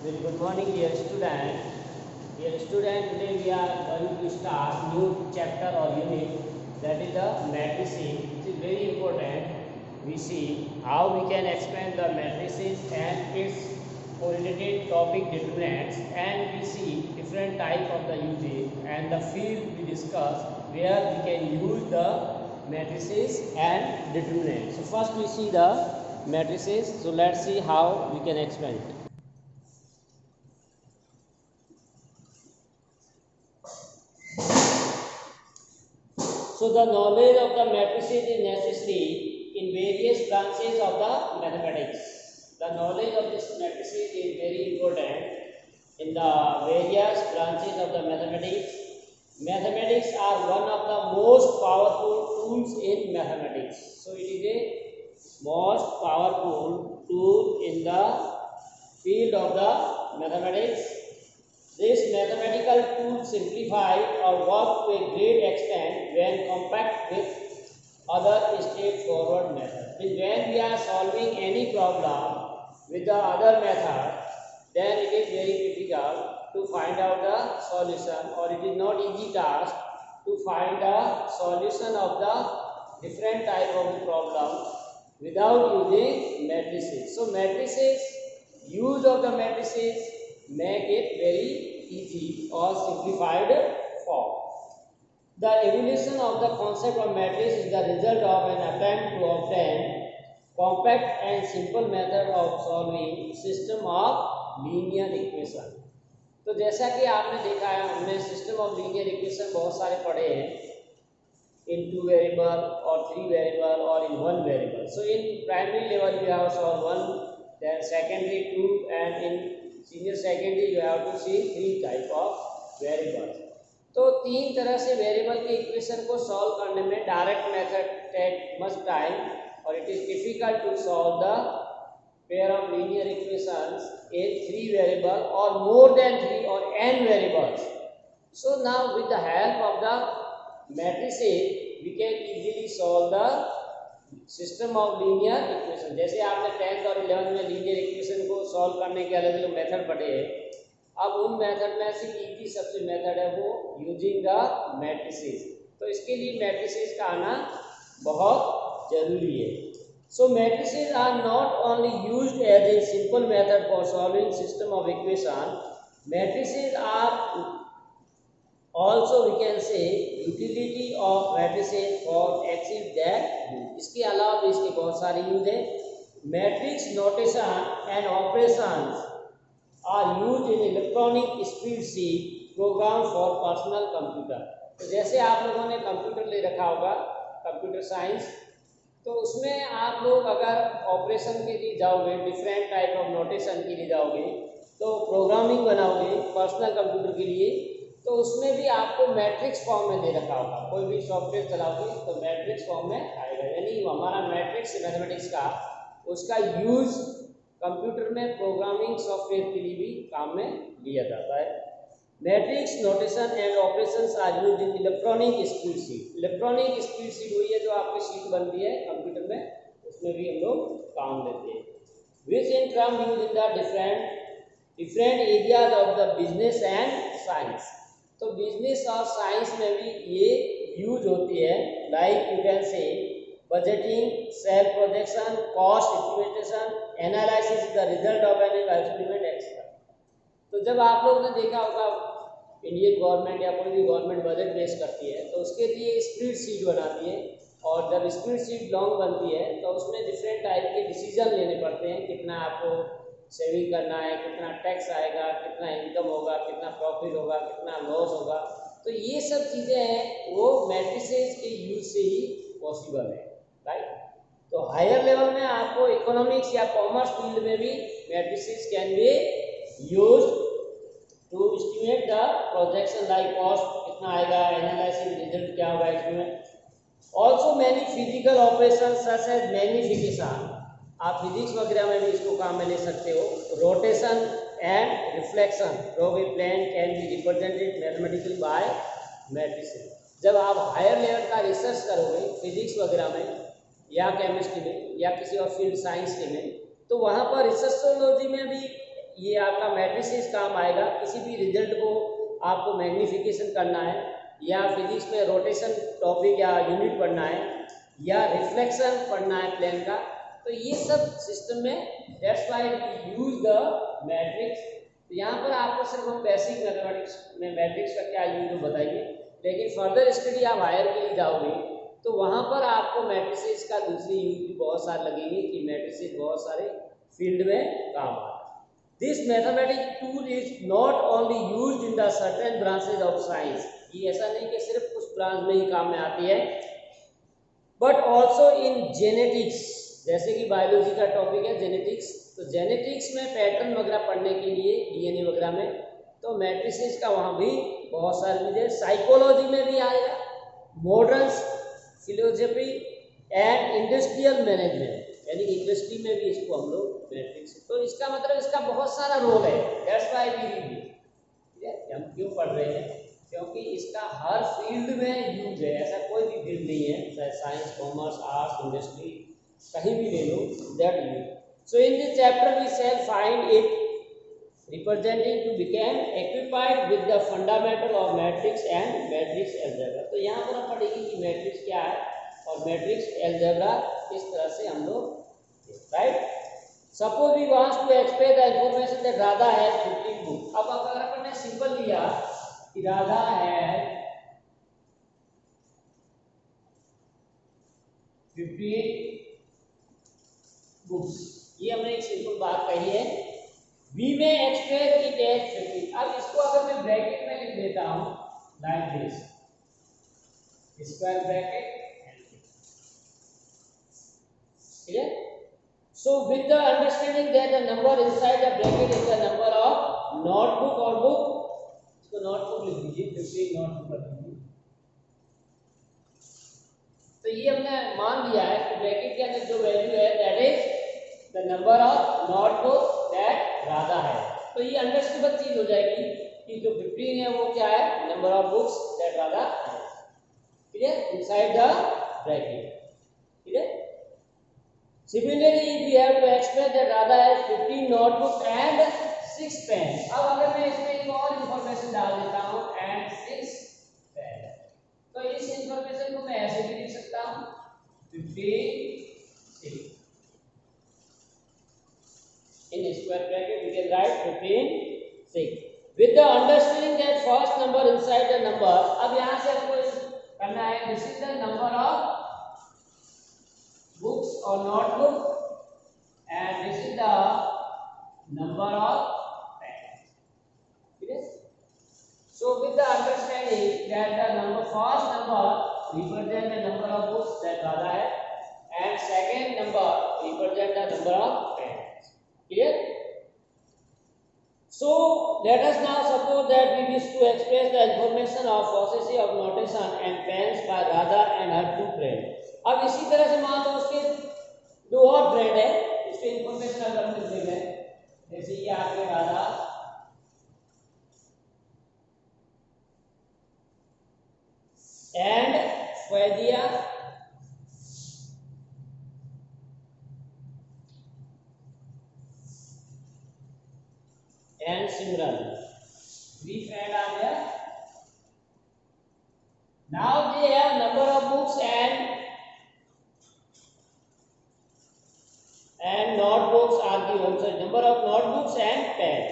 Very good morning, dear student. Dear student, today we are going to start new chapter or unit, that is the matrices. It is very important. We see how we can expand the matrices and its correlated topic determinants, and we see different type of the usage and the field we discuss where we can use the matrices and determinants. So first we see the matrices. So let's see how we can expand it. So the knowledge of the matrices is necessary in various branches of the mathematics. The knowledge of this matrices is very important in the various branches of the mathematics. Mathematics are one of the most powerful tools in mathematics. So it is a most powerful tool in the field of the mathematics. This mathematical tool simplify our work to a great extent when compared with other straightforward methods. When we are solving any problem with the other method, then it is very difficult to find out the solution, or it is not easy task to find the solution of the different type of the problem without using matrices. So matrices, use of the matrices make it very easy or simplified form. The evolution of the concept of matrix is the result of an attempt to obtain compact and simple method of solving system of linear equation. तो जैसा कि आपने देखा है, हमने system of linear equation बहुत सारे पढ़े हैं in 2 variable or 3 variable or in 1 variable. So in primary level you have solved 1, then secondary 2, and in senior secondary you have to see 3 type of variables. तो तीन तरह से variable के equation को सॉल्व करने में direct method take much time, और it is difficult to solve the pair of linear equations in 3 variable or more than 3 or n variables. So now with the help of the matrices we can easily solve the system of linear equation. जैसे आपने 10th और 11th में linear equation को solve करने के अलग अलग method पढ़े हैं, अब उन मेथड में से इजी सबसे मेथड है वो यूजिंग द मैट्रिसेस. तो इसके लिए मैट्रिसेस का आना बहुत जरूरी है. So matrices are not only used as a simple method for solving system of equation, matrices are also, we can say, utility of matrices for achieve that use. इसके अलावा भी इसके बहुत सारे यूज है. Matrix notation and operations are used in electronic spreadsheet program for personal computer. तो जैसे आप लोगों ने कंप्यूटर ले रखा होगा, कंप्यूटर साइंस, तो उसमें आप लोग अगर ऑपरेशन के लिए जाओगे, डिफरेंट टाइप ऑफ नोटेशन के लिए जाओगे, तो प्रोग्रामिंग बनाओगे पर्सनल कंप्यूटर के लिए, तो उसमें भी आपको मैट्रिक्स फॉर्म में दे रखा होगा. कोई भी सॉफ्टवेयर चलाओगे तो मैट्रिक्स फॉर्म में आएगा. यानी हमारा मैट्रिक्स मैथमेटिक्स का उसका यूज कंप्यूटर में प्रोग्रामिंग सॉफ्टवेयर के लिए भी काम में लिया जाता है. Matrix notation and operations are used in electronic spreadsheet. Electronic spreadsheet वही है जो आपकी शीट बनती है कंप्यूटर में, उसमें भी हम लोग काम लेते हैं. Which in term use in the different areas of the business and science. तो बिजनेस और साइंस में भी ये यूज होती है. Like you can say budgeting, self projection, cost estimation, analysis the result of an experiment etcetera. तो जब आप लोग ने देखा होगा इंडियन गवर्नमेंट या कोई भी गवर्नमेंट बजट पेश करती है तो उसके लिए स्प्रेडशीट बनाती है, और जब स्प्रेडशीट लॉन्ग बनती है तो उसमें डिफरेंट टाइप के डिसीजन लेने पड़ते हैं. कितना आपको सेविंग करना है, कितना टैक्स आएगा, कितना इनकम होगा, कितना प्रॉफिट होगा, कितना लॉस होगा. तो ये सब चीज़ें हैं वो मैट्रिसेस के यूज से ही पॉसिबल है, राइट. तो हायर लेवल में आपको इकोनॉमिक्स या कॉमर्स फील्ड में भी matrices can be used to estimate the projection, like cost कितना आएगा, एनालिसिस रिजल्ट क्या होगा, experiment. Also many physical operation such as magnification, आप फिजिक्स वगैरह में भी इसको काम में ले सकते हो. Rotation and reflection of a plane can be represented mathematically by matrices. जब आप हायर लेवल का रिसर्च करोगे फिजिक्स वगैरह में या केमिस्ट्री में या किसी और फील्ड साइंस के में, तो वहाँ पर रिसर्चोलॉजी में भी ये आपका मैट्रिसेस काम आएगा। किसी भी रिजल्ट को आपको मैग्नीफिकेशन करना है, या फिजिक्स में रोटेशन टॉपिक या यूनिट पढ़ना है, या रिफ्लेक्शन पढ़ना है प्लेन का, तो ये सब सिस्टम में that's why we use the matrix. तो यहाँ पर आपको सिर्फ हम बेसिक मैथमेटिक्स में मैट्रिक्स का क्या यूज है बताइए, लेकिन फर्दर स्टडी आप हायर के लिए जाओगे तो वहाँ पर आपको मैट्रिसेस का दूसरी यूज भी बहुत सारे लगेंगे कि मैट्रिसेस बहुत सारे फील्ड में काम आता है। This mathematic tool is not only used in the certain branches of science, ये ऐसा नहीं कि सिर्फ कुछ ब्रांच में ही काम में आती है, बट ऑल्सो इन जेनेटिक्स, जैसे कि बायोलॉजी का टॉपिक है जेनेटिक्स, तो जेनेटिक्स में पैटर्न वगैरह पढ़ने के लिए डीएनए वगैरह में तो मैट्रिसेस का वहाँ भी बहुत सारे यूज है। साइकोलॉजी में भी आएगा, modern philosophy and industrial management, यानी इंडस्ट्री में भी इसको हम लोग मैट्रिक्स, तो इसका मतलब इसका बहुत सारा रोल है। That's why we read it, ठीक है, हम क्यों पढ़ रहे हैं, क्योंकि इसका हर फील्ड में यूज है, ऐसा कोई भी फील्ड नहीं है, चाहे साइंस, कॉमर्स, आर्ट्स, इंडस्ट्री, कहीं भी ले लो, that use. So in this chapter we shall find it representing to become equipped with the fundamental of matrix and matrix algebra। तो यहाँ पर हम पढ़ेंगे कि मैट्रिक्स क्या है और मैट्रिक्स अलजेब्रा किस तरह से हम लोग, right. Suppose we want to express the information that Radha has 15 book. अब अगर अपन ने सिंपल लिया कि राधा हैज 15 बुक्स, ये हमने एक सिंपल बात कही है। We may express it as 15। अब इसको अगर मैं ब्रैकेट में लिख देता हूं लाइक दिस, स्क्वायर ब्रैकेट, ठीक है। So with the understanding that the number inside the bracket is the number of notebook और बुक, इसको नोटबुक लिख दीजिए, 15 नोटबुक कर दीजिए। तो ये हमने मान लिया है कि ब्रैकेट के अंदर जो वैल्यू है that is the number of notebook that Radha है। तो ये अंडरस्टूडेबल चीज हो जाएगी कि जो 15 है वो क्या है, number of books that Radha है, ठीक है, इनसाइड द ब्रैकेट, ठीक है। Similarly if we have to express that Radha has 15 notebook and 6 pen. अब अगर मैं इसमें एक और इंफॉर्मेशन डाल देता हूं एंड 6 पेन, तो इस इंफॉर्मेशन को मैं ऐसे भी लिख सकता हूं 15 6 in square bracket we can write 15 6 with the understanding that first number inside the number। अब यहां से आपको करना है this is the number of books or notebook and this is the number of pens, ठीक है। so with the understanding that the number first number represent the number of books that Radha has and second number represent the number of pens, clear। So let us now suppose that we wish to express the information of processes of notation and pens by Radha and her 2 friends। अब इसी तरह से मान लो उसके 2 और friend है, इसके information अगर हम लिख देंगे, जैसे ये आपके Radha and Faizia and Simran, 3 friends are there। Now they have number of books and notebooks are given, so number of notebooks and pens।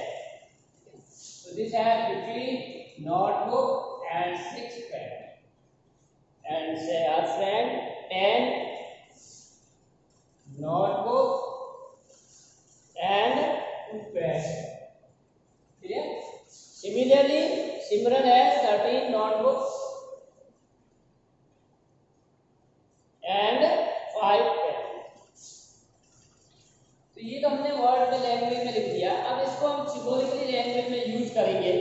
So this has 15 notebook and 6 pens, and say our friend 10 notebook and 2 pens। Similarly, Simran has 13 notebooks and 5 pens। तो ये तो हमने word में language में लिख दिया। अब इसको हम सिंबॉलिकली लैंग्वेज में यूज करेंगे।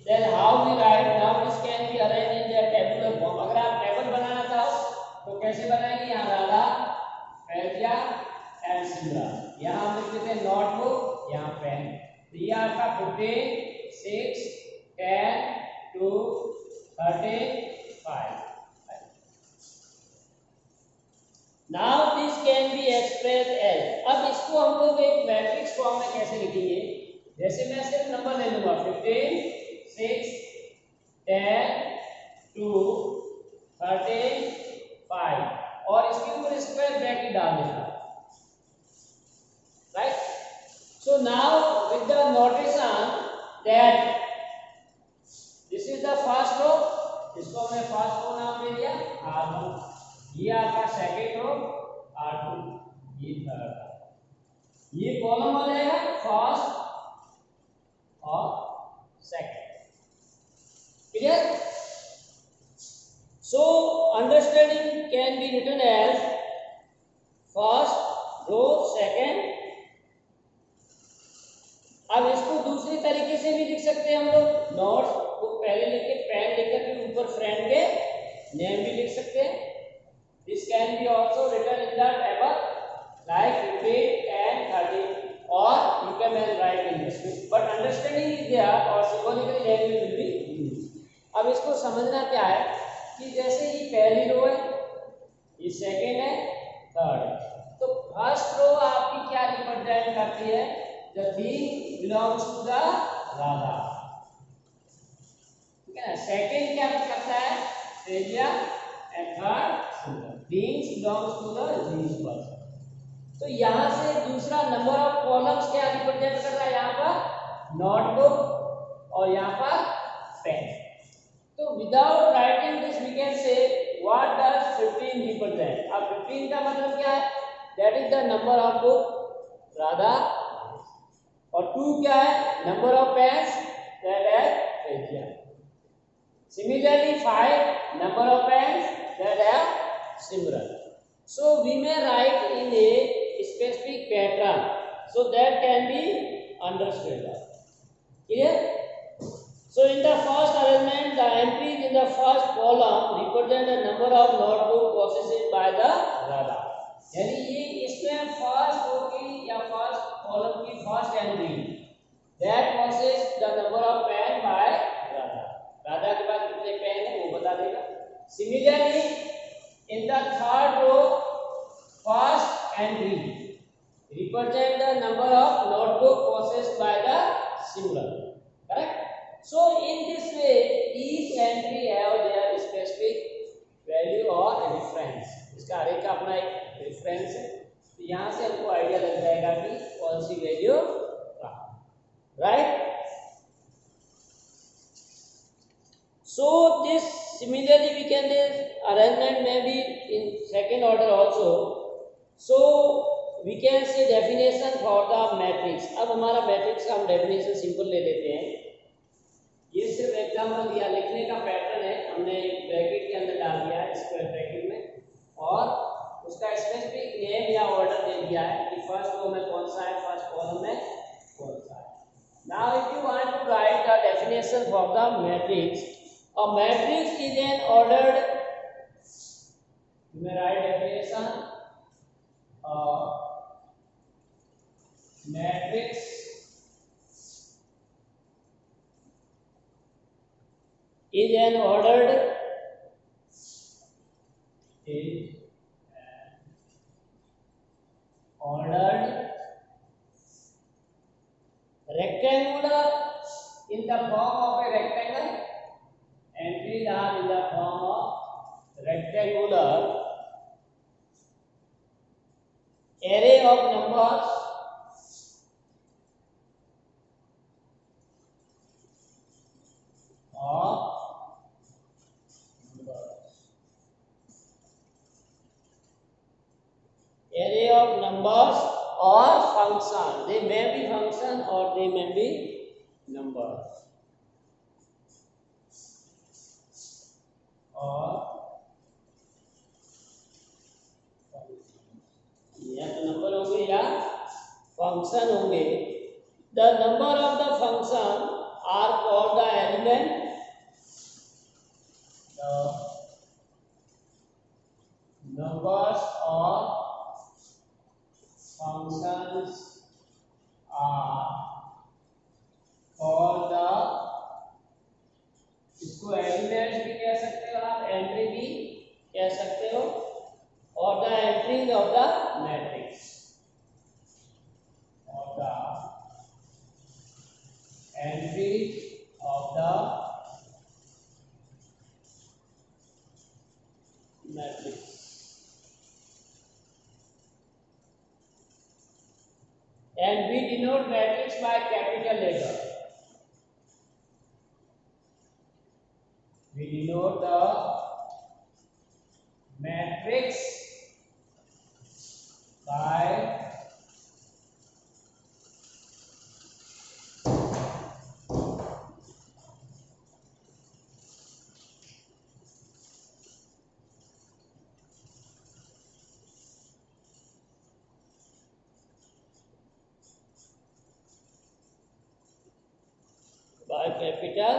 Then how we write? Now this can be arranged in the tabular form। अगर आप टेबल बनाना चाहो तो कैसे बनाएंगे? यहाँ राधा, फैजिया एंड सिमरन, यहाँ हम लिख देते हैं नोटबुक, यहाँ पेन। तो ये आपका 15 6 10 2 35। Now this can be expressed as, अब इसको हम लोग एक मैट्रिक्स फॉर्म में कैसे लिखेंगे? जैसे मैं सिर्फ नंबर ले लूंगा 15, 6, 10, 2, 13, 5 और इसके ऊपर स्क्वायर ब्रैकेट डाल देना, right. So now with the notation that this is the first row, इसको हमने फर्स्ट रो नाम दे दिया R1, ये आपका सेकंड रो R2, ये थर्ड, ये कॉलम आ जाएगा फर्स्ट और second. Clear? So understanding can be written as first row second। अब इसको दूसरी तरीके से भी लिख सकते हैं हम लोग, नोट्स को पहले लिख के पेन लेकर के ऊपर फ्रेंड के नेम भी लिख सकते हैं। This can be also written in the table like 15 and 13 or you can write in this way, but understanding is there or symbolically language will be used। अब इसको समझना क्या है कि जैसे ये पहली रो है, ये सेकंड है, थर्ड है, तो फर्स्ट रो आपकी क्या रिप्रेजेंट करती है? The thing belongs to the Radha, ठीक है ना। सेकंड क्या करता है? Teja and third Sundar, things belongs to the these person। तो यहाँ से दूसरा नंबर ऑफ कॉलम्स क्या रिप्रेजेंट कर रहा है? यहाँ पर नोटबुक और यहाँ पर पेन। तो without writing this we can say what does 15 represent. अब 15 का मतलब क्या है? That is the number of book Radha, और 2 क्या है? नंबर ऑफ पेन्स, दैट है Teja। Similarly 5 number of pens, that है Simran। So we may write in a specific pattern so that can be understood। Clear? So in the first arrangement, the entries in the first column represent the number of notebook processed by the Radha। यानी ये इसमें first row की या first column की first entry that process the number of pen by Radha। Radha के पास कितने pen है वो बता देगा। Similarly in the third row first entry represent the number of notebook processed by the Simran, correct. So in this way each entry have their specific value और reference. इसका हर एक का अपना एक रेफरेंस है, तो यहाँ से हमको आइडिया लग जाएगा कि कौन सी वैल्यू कहाँ, right. So this similarly we can this arrangement may be in second order also। So we can say definition for the matrix। अब हमारा मैट्रिक्स का हम डेफिनेशन सिंपल ले लेते हैं। ये सिर्फ एग्जांपल दिया, लिखने का पैटर्न है, हमने एक ब्रैकेट के अंदर डाल दिया है स्क्वायर ब्रैकेट में, और उसका स्पेसिफिक नेम या ऑर्डर दे दिया है कि फर्स्ट रो में कौन सा है, फर्स्ट कॉलम में कौन सा है। Now if you want to write the definition for the matrix, a matrix is an ordered, you may write definition, matrix is an ordered rectangular in the form of a rectangle, entries are in the form of rectangular array of numbers or function। They may be function or they may be numbers or या तो number होंगे या function होंगे। The number of the function are called the element, the numbers of functions are called the, इसको elements भी कह सकते हो आप, एंट्री भी कह सकते हो, और the entries of the matrix, और the entries of the matrix. And we denote matrix by capital letter. We denote the matrix by capital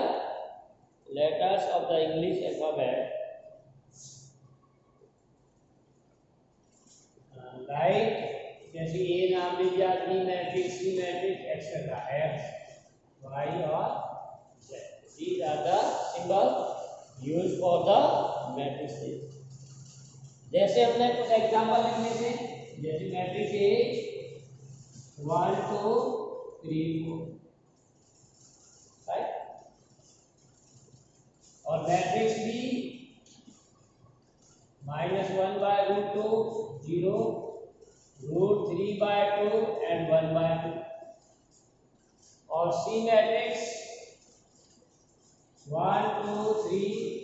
letters of the English alphabet, like जैसे ए नाम लीजिए, B matrix, C matrix, etcetera, X, Y और Z. These are the symbols used for the matrices. जैसे अपने कुछ example लिख लेते हैं, जैसे मैट्रिक्स ए 1 2 3 4, राइट. और मैट्रिक्स बी -1/√2 0 √3/2 and 1/2. और सी मैट्रिक्स 1 2 3